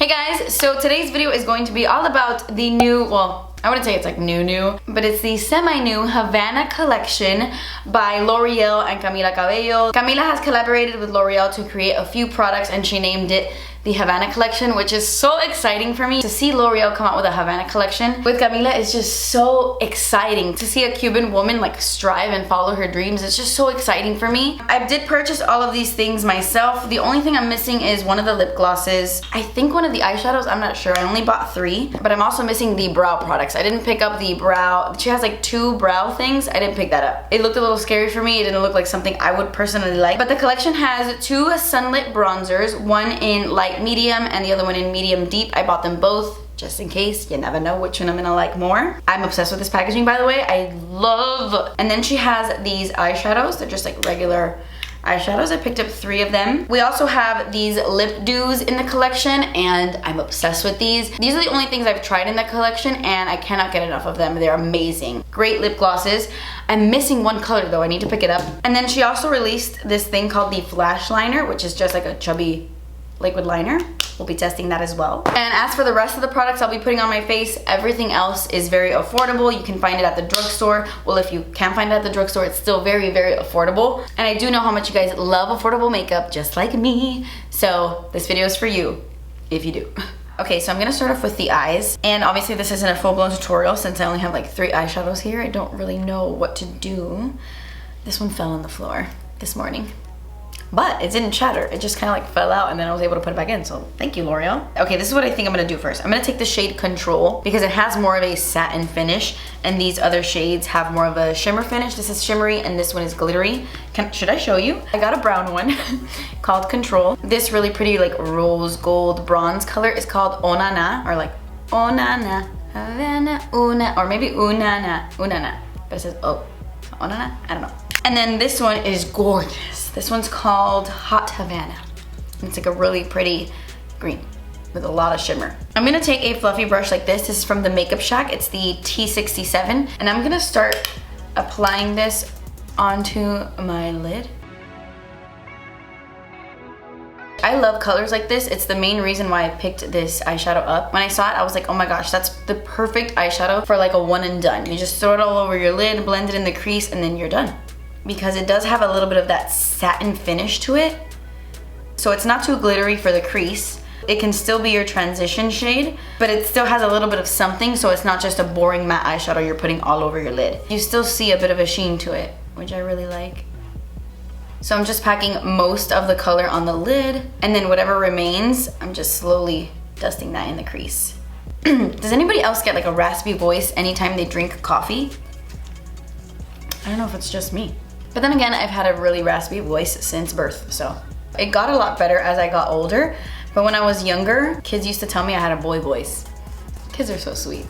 Hey guys, so today's video is going to be all about the new, well, I wouldn't say it's like new, but it's the semi-new Havana collection by L'Oreal and Camila Cabello. Camila has collaborated with L'Oreal to create a few products and she named it the Havana collection, which is so exciting for me. To see L'Oreal come out with a Havana collection with Camila is just so exciting. To see a Cuban woman like strive and follow her dreams, it's just so exciting for me. I did purchase all of these things myself. The only thing I'm missing is one of the lip glosses. I think one of the eyeshadows, I'm not sure. I only bought 3, but I'm also missing the brow products. I didn't pick up the brow. She has like 2 brow things. I didn't pick that up. It looked a little scary for me. It didn't look like something I would personally like. But the collection has 2 sunlit bronzers, one in light medium and the other one in medium deep. I bought them both just in case. You never know which one I'm gonna like more. I'm obsessed with this packaging, by the way. I love. And then she has these eyeshadows. They're just like regular eyeshadows. I picked up 3 of them. We also have these lip dews in the collection and I'm obsessed with these. These are the only things I've tried in the collection and I cannot get enough of them. They're amazing. Great lip glosses. I'm missing one color though. I need to pick it up. And then she also released this thing called the Flash Liner, which is just like a chubby liquid liner. We'll be testing that as well. And as for the rest of the products I'll be putting on my face, everything else is very affordable. You can find it at the drugstore. Well, if you can't find it at the drugstore, it's still very, very affordable. And I do know how much you guys love affordable makeup, just like me. So this video is for you, if you do. Okay, so I'm gonna start off with the eyes. And obviously this isn't a full-blown tutorial since I only have like 3 eyeshadows here. I don't really know what to do. This one fell on the floor this morning. But it didn't shatter. It just kind of like fell out and then I was able to put it back in. So thank you, L'Oreal. Okay, this is what I think I'm gonna do first. I'm gonna take the shade Control because it has more of a satin finish and these other shades have more of a shimmer finish. This is shimmery and this one is glittery. Should I show you? I got a brown one called Control. This really pretty like rose gold bronze color is called Onana, or like Onana, Havana, Una, or maybe Unana, Unana. But it says oh, so Onana, I don't know. And then this one is gorgeous. This one's called Hot Havana. It's like a really pretty green with a lot of shimmer. I'm gonna take a fluffy brush like this. This is from the Makeup Shack. It's the T67. And I'm gonna start applying this onto my lid. I love colors like this. It's the main reason why I picked this eyeshadow up. When I saw it, I was like, oh my gosh, that's the perfect eyeshadow for like a one and done. You just throw it all over your lid, blend it in the crease, and then you're done. Because it does have a little bit of that satin finish to it. So it's not too glittery for the crease. It can still be your transition shade, but it still has a little bit of something, so it's not just a boring matte eyeshadow you're putting all over your lid. You still see a bit of a sheen to it, which I really like. So I'm just packing most of the color on the lid, and then whatever remains, I'm just slowly dusting that in the crease. Does anybody else get like a raspy voice anytime they drink coffee? I don't know if it's just me. But then again, I've had a really raspy voice since birth, so. It got a lot better as I got older, but when I was younger, kids used to tell me I had a boy voice. Kids are so sweet.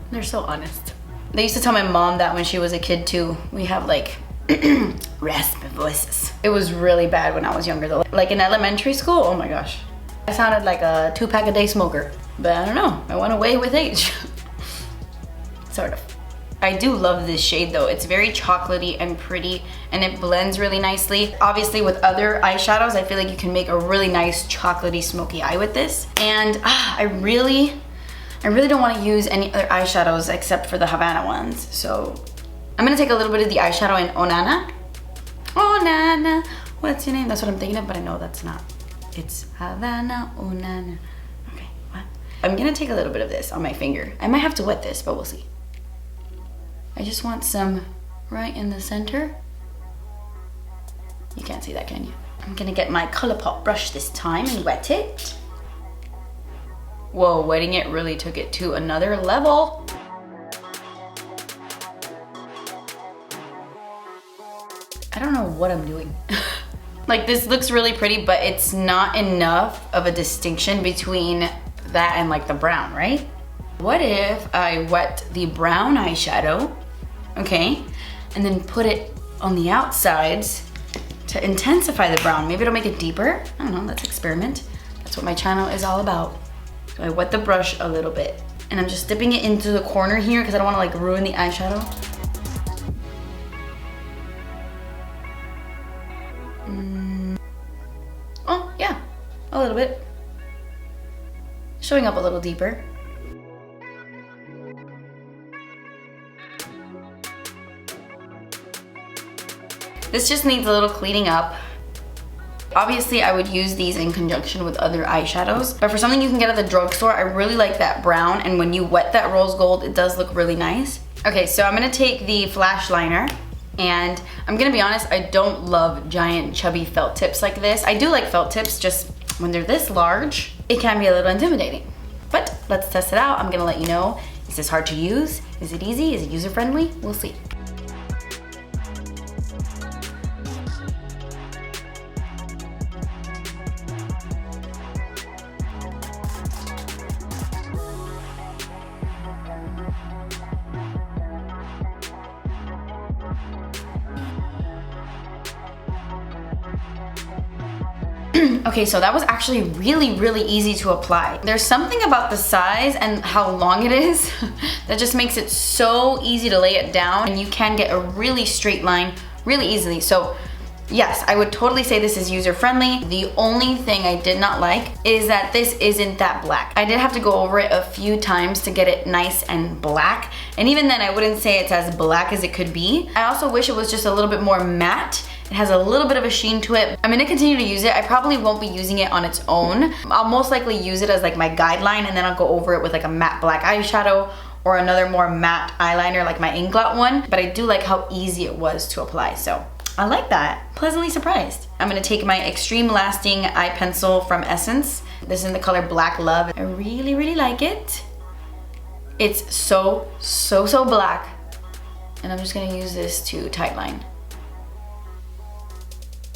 They're so honest. They used to tell my mom that when she was a kid too. We have like raspy voices. It was really bad when I was younger though. Like in elementary school, oh my gosh. I sounded like a 2-pack a day smoker, but I don't know, I went away with age. Sort of. I do love this shade though. It's very chocolatey and pretty and it blends really nicely. Obviously with other eyeshadows, I feel like you can make a really nice chocolatey smoky eye with this. And I really don't want to use any other eyeshadows except for the Havana ones. So I'm gonna take a little bit of the eyeshadow in Onana. Onana, what's your name? That's what I'm thinking of, but I know that's not. It's Havana, Onana. Okay, what? I'm gonna take a little bit of this on my finger. I might have to wet this, but we'll see. I just want some right in the center. You can't see that, can you? I'm gonna get my ColourPop brush this time and wet it. Whoa, wetting it really took it to another level. I don't know what I'm doing. Like this looks really pretty, but it's not enough of a distinction between that and like the brown, right? What if I wet the brown eyeshadow, okay, and then put it on the outsides to intensify the brown? Maybe it'll make it deeper. I don't know, let's experiment. That's what my channel is all about. So I wet the brush a little bit and I'm just dipping it into the corner here because I don't want to like ruin the eyeshadow. Oh yeah, a little bit. Showing up a little deeper. This just needs a little cleaning up. Obviously, I would use these in conjunction with other eyeshadows, but for something you can get at the drugstore, I really like that brown, and when you wet that rose gold, it does look really nice. Okay, so I'm gonna take the Flash Liner, and I'm gonna be honest, I don't love giant chubby felt tips like this. I do like felt tips, just when they're this large, it can be a little intimidating. But let's test it out. I'm gonna let you know, is this hard to use? Is it easy? Is it user-friendly? We'll see. Okay, so that was actually really easy to apply. There's something about the size and how long it is that just makes it so easy to lay it down, and you can get a really straight line really easily. So yes, I would totally say this is user-friendly. The only thing I did not like is that this isn't that black. I did have to go over it a few times to get it nice and black, and even then I wouldn't say it's as black as it could be. I also wish it was just a little bit more matte. It has a little bit of a sheen to it. I'm gonna continue to use it. I probably won't be using it on its own. I'll most likely use it as like my guideline, and then I'll go over it with like a matte black eyeshadow or another more matte eyeliner like my Inglot one. But I do like how easy it was to apply, so I like that. Pleasantly surprised. I'm gonna take my Extreme Lasting Eye Pencil from Essence. This is in the color Black Love. I really like it. It's so black. And I'm just gonna use this to tightline.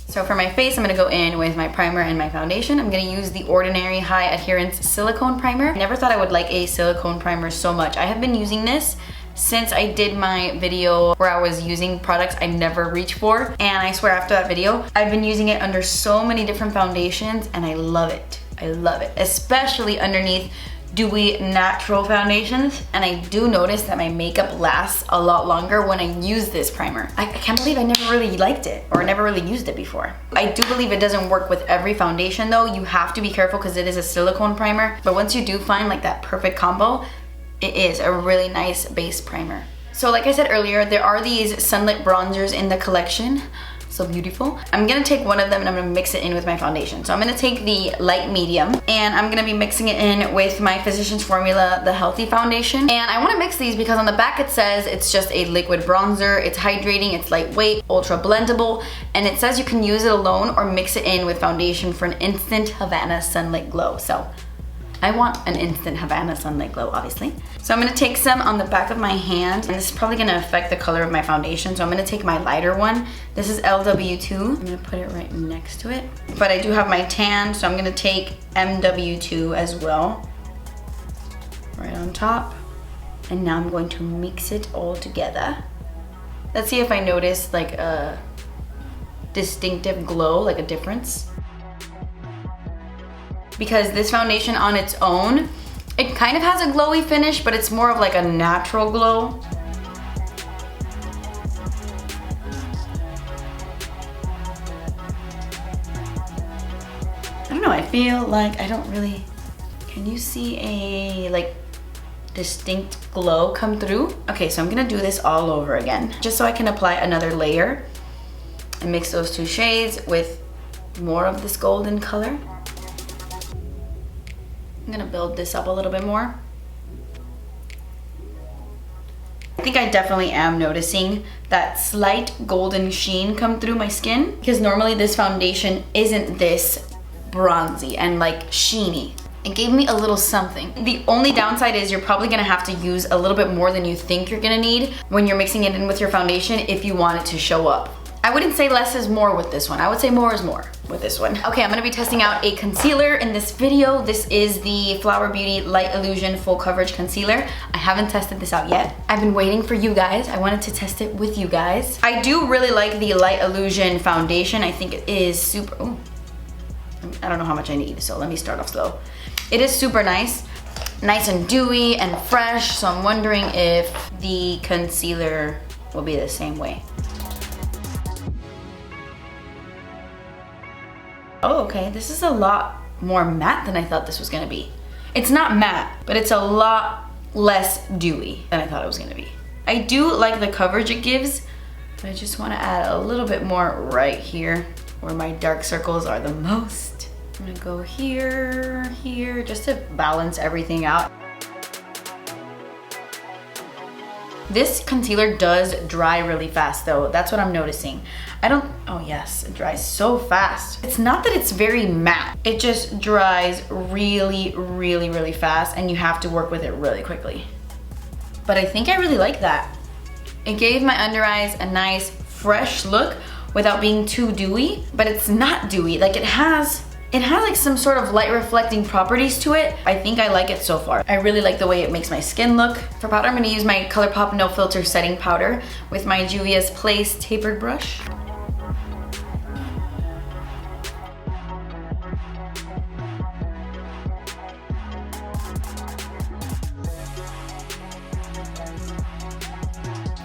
So for my face, I'm gonna go in with my primer and my foundation. I'm gonna use the Ordinary High Adherence Silicone Primer. I never thought I would like a silicone primer so much. I have been using this since I did my video where I was using products I never reach for. And I swear after that video, I've been using it under so many different foundations, and I love it. I love it, especially underneath dewy natural foundations. And I do notice that my makeup lasts a lot longer when I use this primer. I can't believe I never really liked it or never really used it before. I do believe it doesn't work with every foundation though. You have to be careful because it is a silicone primer. But once you do find like that perfect combo, it is a really nice base primer. So like I said earlier, there are these sunlit bronzers in the collection. So beautiful. I'm gonna take one of them and I'm gonna mix it in with my foundation. So I'm gonna take the light medium and I'm gonna be mixing it in with my Physicians Formula, the Healthy Foundation. And I wanna mix these because on the back it says it's just a liquid bronzer, it's hydrating, it's lightweight, ultra blendable, and it says you can use it alone or mix it in with foundation for an instant Havana sunlit glow. So I want an instant Havana sunlight glow, obviously. So I'm gonna take some on the back of my hand, and this is probably gonna affect the color of my foundation, so I'm gonna take my lighter one. This is LW2. I'm gonna put it right next to it. But I do have my tan, so I'm gonna take MW2 as well. Right on top. And now I'm going to mix it all together. Let's see if I notice like a distinctive glow, like a difference. Because this foundation on its own, it kind of has a glowy finish, but it's more of like a natural glow. I don't know, I feel like I don't really, can you see a like distinct glow come through? Okay, so I'm gonna do this all over again, just so I can apply another layer and mix those two shades with more of this golden color. I'm gonna build this up a little bit more. I think I definitely am noticing that slight golden sheen come through my skin, because normally this foundation isn't this bronzy and like sheeny. It gave me a little something. The only downside is you're probably gonna have to use a little bit more than you think you're gonna need when you're mixing it in with your foundation if you want it to show up. I wouldn't say less is more with this one. I would say more is more with this one. Okay, I'm gonna be testing out a concealer in this video. This is the Flower Beauty Light Illusion Full Coverage Concealer. I haven't tested this out yet. I've been waiting for you guys. I wanted to test it with you guys. I do really like the Light Illusion foundation. I think it is super, ooh, I don't know how much I need, so let me start off slow. It is super nice and dewy and fresh, so I'm wondering if the concealer will be the same way. Oh, okay, this is a lot more matte than I thought this was gonna be. It's not matte, but it's a lot less dewy than I thought it was gonna be. I do like the coverage it gives, but I just wanna add a little bit more right here where my dark circles are the most. I'm gonna go here, here, just to balance everything out. This concealer does dry really fast though. That's what I'm noticing. Oh yes, it dries so fast. It's not that it's very matte. It just dries really, really, really fast and you have to work with it really quickly. But I think I really like that. It gave my under eyes a nice fresh look without being too dewy, but it's not dewy. Like it has like some sort of light reflecting properties to it. I think I like it so far. I really like the way it makes my skin look. For powder, I'm gonna use my ColourPop No Filter Setting Powder with my Juvia's Place tapered brush.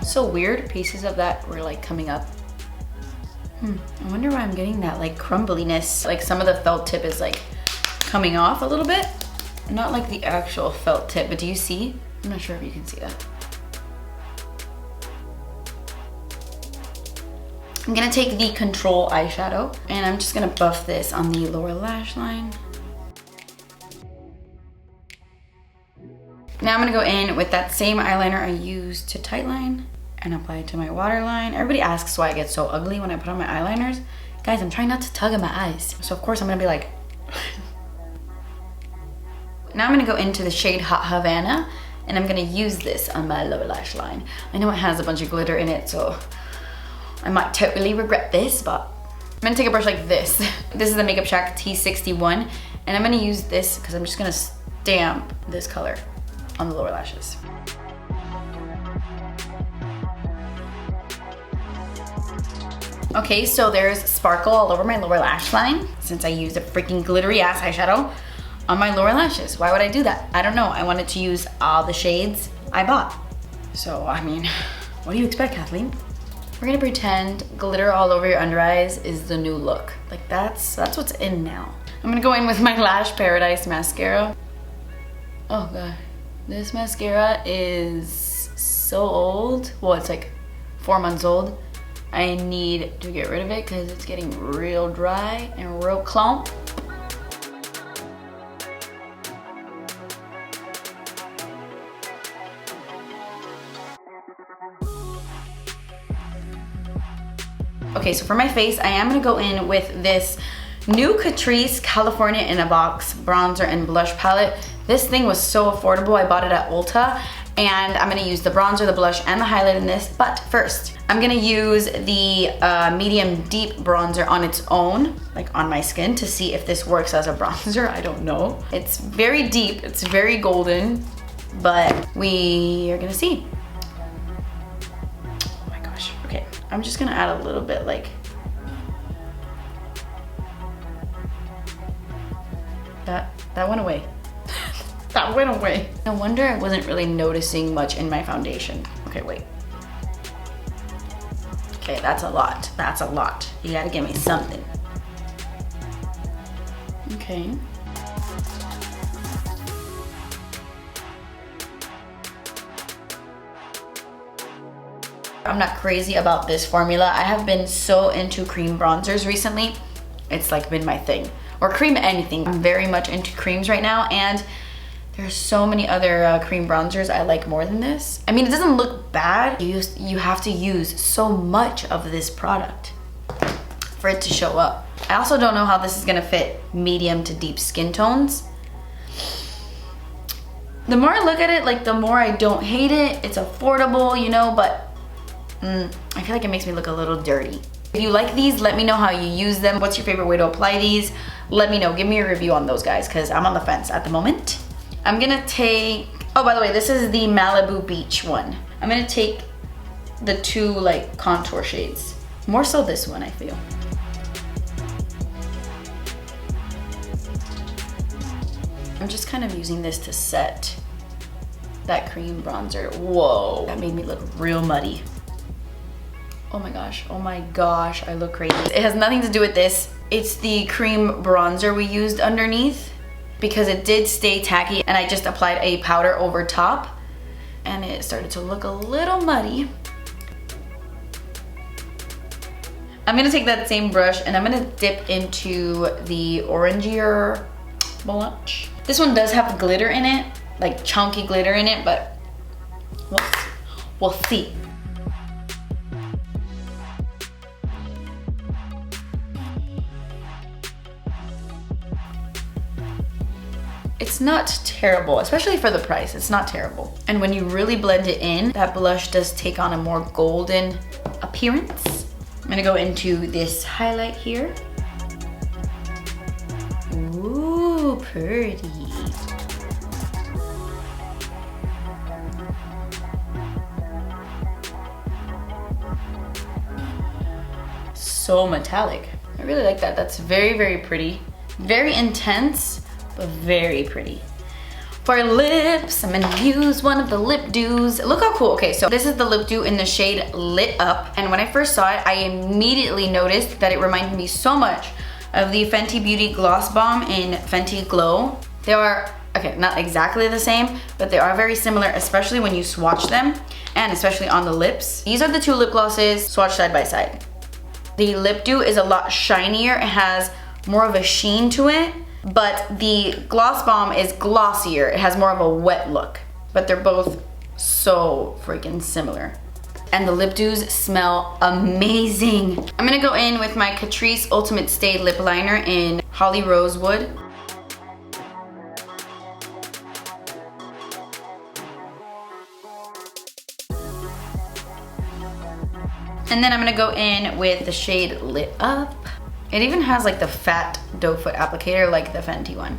So weird, pieces of that were like coming up. I wonder why I'm getting that like crumbliness. Like some of the felt tip is like coming off a little bit. Not like the actual felt tip, but do you see? I'm not sure if you can see that. I'm gonna take the Control eyeshadow and I'm just gonna buff this on the lower lash line. Now I'm gonna go in with that same eyeliner I used to tightline and apply it to my waterline. Everybody asks why I get so ugly when I put on my eyeliners. Guys, I'm trying not to tug at my eyes. So of course I'm gonna be like. Now I'm gonna go into the shade Hot Havana and I'm gonna use this on my lower lash line. I know it has a bunch of glitter in it, so I might totally regret this, but I'm gonna take a brush like this. This is the Makeup Shack T61 and I'm gonna use this because I'm just gonna stamp this color on the lower lashes. Okay, so there's sparkle all over my lower lash line since I used a freaking glittery ass eyeshadow on my lower lashes. Why would I do that? I don't know. I wanted to use all the shades I bought. So, I mean, what do you expect, Kathleen? We're gonna pretend glitter all over your under eyes is the new look. Like that's what's in now. I'm gonna go in with my Lash Paradise mascara. Oh god, this mascara is so old. Well, it's like 4 months old. I need to get rid of it because it's getting real dry and real clump. Okay, so for my face, I am gonna go in with this new Catrice California in a Box bronzer and blush palette. This thing was so affordable. I bought it at Ulta. And I'm gonna use the bronzer, the blush, and the highlight in this. But first, I'm gonna use the medium deep bronzer on its own, like on my skin, to see if this works as a bronzer. I don't know. It's very deep, it's very golden, but we are gonna see. Oh my gosh, okay. I'm just gonna add a little bit like, that went away. That went away. No wonder I wasn't really noticing much in my foundation. Okay, wait. Okay, that's a lot. That's a lot. You gotta give me something. Okay. I'm not crazy about this formula. I have been so into cream bronzers recently. It's like been my thing. Or cream anything. I'm very much into creams right now, and there's so many other cream bronzers I like more than this. I mean, it doesn't look bad. You have to use so much of this product for it to show up. I also don't know how this is gonna fit medium to deep skin tones. The more I look at it, like the more I don't hate it. It's affordable, you know, but I feel like it makes me look a little dirty. If you like these, let me know how you use them. What's your favorite way to apply these? Let me know, give me a review on those guys, because I'm on the fence at the moment. I'm gonna take, oh, by the way, this is the Malibu Beach one. I'm gonna take the two like contour shades. More so this one, I feel. I'm just kind of using this to set that cream bronzer. Whoa, that made me look real muddy. Oh my gosh, I look crazy. It has nothing to do with this. It's the cream bronzer we used underneath because it did stay tacky, and I just applied a powder over top and it started to look a little muddy. I'm gonna take that same brush and I'm gonna dip into the orangier blush. This one does have glitter in it, like chunky glitter in it, but we'll see. It's not terrible, especially for the price. It's not terrible. And when you really blend it in, that blush does take on a more golden appearance. I'm gonna go into this highlight here. Ooh, pretty. So metallic. I really like that. That's very, very pretty. Very intense, but very pretty. For lips, I'm gonna use one of the Lip Dews. Look how cool. Okay, so this is the Lip Dew in the shade Lit Up. And when I first saw it, I immediately noticed that it reminded me so much of the Fenty Beauty Gloss Bomb in Fenty Glow. They are, okay, not exactly the same, but they are very similar, especially when you swatch them, and especially on the lips. These are the two lip glosses swatched side by side. The Lip Dew is a lot shinier. It has more of a sheen to it. But the Gloss Bomb is glossier. It has more of a wet look. But they're both so freaking similar. And the Lip Dews smell amazing. I'm gonna go in with my Catrice Ultimate Stay Lip Liner in Holly Rosewood. And then I'm gonna go in with the shade Lit Up. It even has like the fat doe foot applicator like the Fenty one.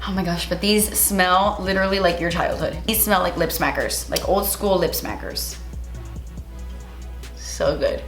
Oh my gosh, but these smell literally like your childhood. These smell like lip smackers, like old school lip smackers. So good.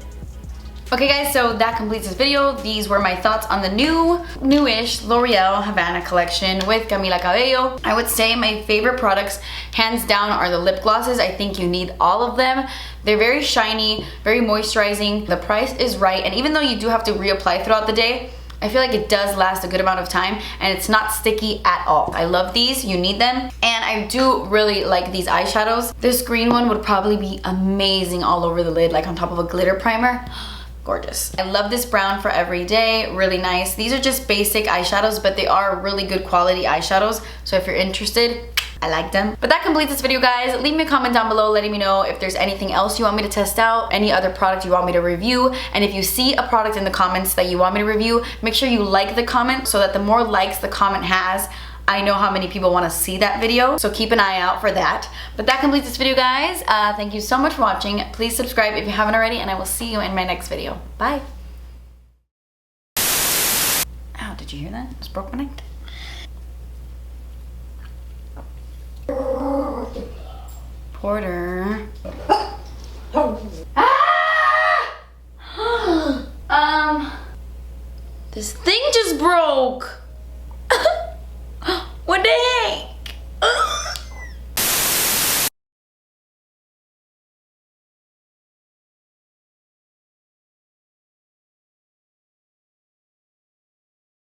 Okay guys, so that completes this video. These were my thoughts on the newish L'Oreal Havana collection with Camila Cabello. I would say my favorite products, hands down, are the lip glosses. I think you need all of them. They're very shiny, very moisturizing. The price is right, and even though you do have to reapply throughout the day, I feel like it does last a good amount of time, and it's not sticky at all. I love these, you need them. And I do really like these eyeshadows. This green one would probably be amazing all over the lid, like on top of a glitter primer. Gorgeous. I love this brown for every day, really nice. These are just basic eyeshadows, but they are really good quality eyeshadows. So if you're interested, I like them. But that completes this video, guys. Leave me a comment down below letting me know if there's anything else you want me to test out, any other product you want me to review. And if you see a product in the comments that you want me to review, make sure you like the comment so that the more likes the comment has, I know how many people want to see that video, so keep an eye out for that. But that completes this video, guys. Thank you so much for watching. Please subscribe if you haven't already, and I will see you in my next video. Bye. Ow, did you hear that? I just broke my neck. Porter.